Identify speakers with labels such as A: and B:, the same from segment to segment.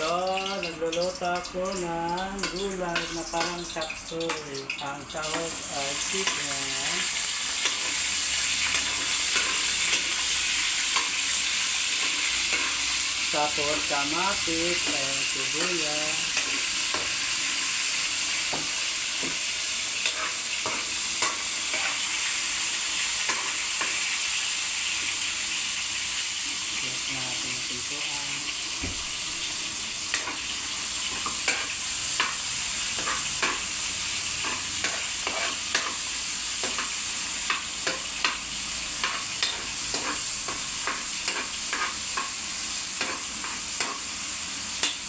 A: Ito, nagluluto ako ng gulay na parang kapsul. Ang sahog ay chicken. Tapos kamatis at sibuyas. Yes, natin yung pintuan.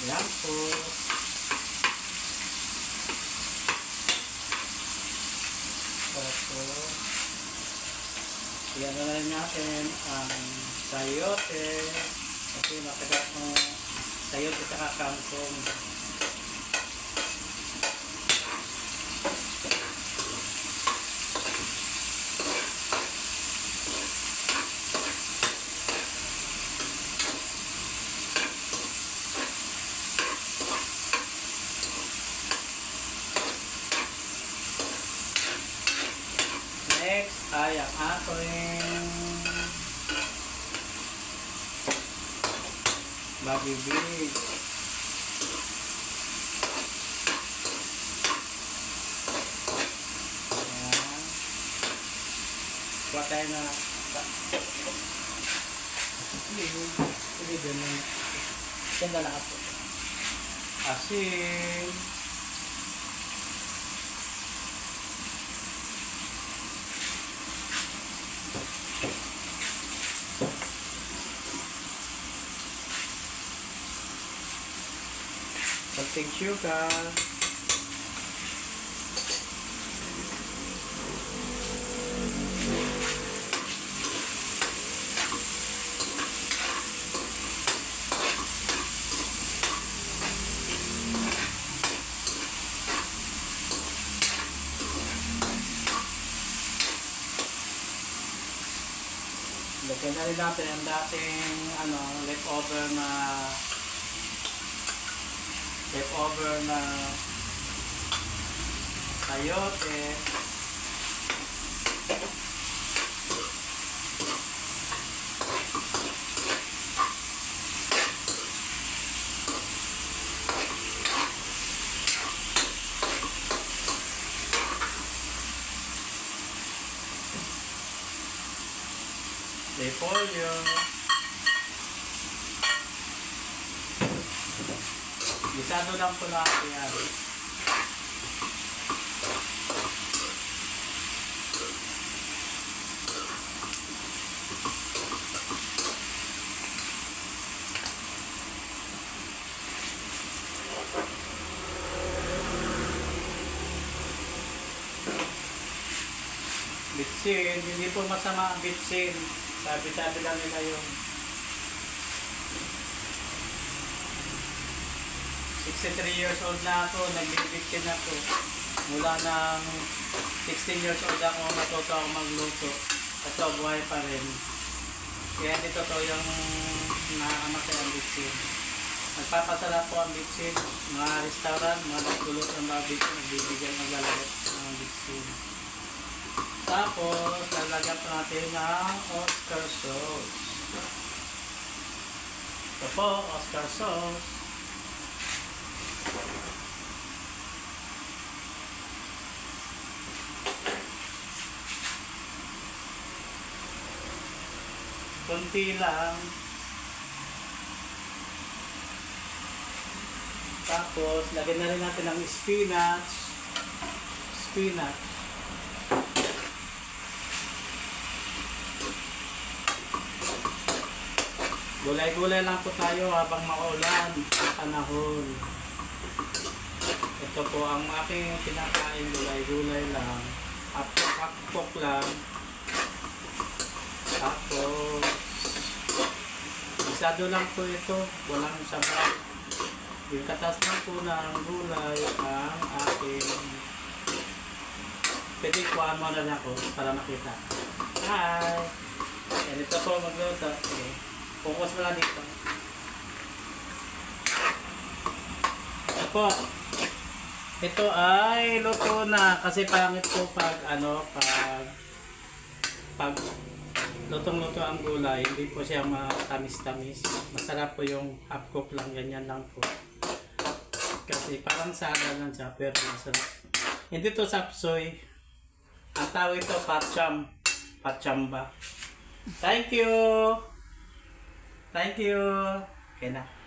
A: Yan po. Tapos, yan na rin natin ang sayote. Kasi matagat ng sayote sa kangkong. Next ay ang ating bagibig. Ayan. Kuha tayo na hindi ganun. Ganda na ako. Asin. Konting sugar. Lagyan na rin natin ang dating leftover na sayote. Repolyo. Gisado lang po natin yan. Bitsin, hindi po masama ang bitsin. Sabi-sabi lang nila yung 63 years old na ako, nagbibitsin ako. Mula ng 16 years old ako, natuto ako magluto. Ito, buhay pa rin. Kaya dito to yung nakakamatay ang bitsin. Nagpapasarap po ang bitsin. Mga restaurant, mga nagdulot ng mga bitsin, nagbibigyan ng lalagay ng bitsin. Tapos, lalagyan po natin ng Oscar sauce. Ito po, Oscar sauce. Kunti lang. Tapos, lagyan na rin natin ng spinach. Gulay-gulay lang po tayo habang maulan ang panahon. Ito po ang aking pinakain, gulay-gulay lang. Apok lang. Tapos, isado lang po ito. Walang sabaw. Yung katas lang po ng gulay ang aking... Pwede kuhaan mo na ako para makita. Hi! Yan, ito po magluto. Okay. Focus mo lang dito. po. Ito ay luto na kasi pangit po pag pag lutong-luto ang gulay, hindi po siya matamis-tamis. Masarap po yung half cook lang, ganyan lang po. Kasi parang saga lang siya, pero masarap. Hindi to sapsoy. Ang tawag ito patcham. Patchamba. Thank you! Thank you! Okay na.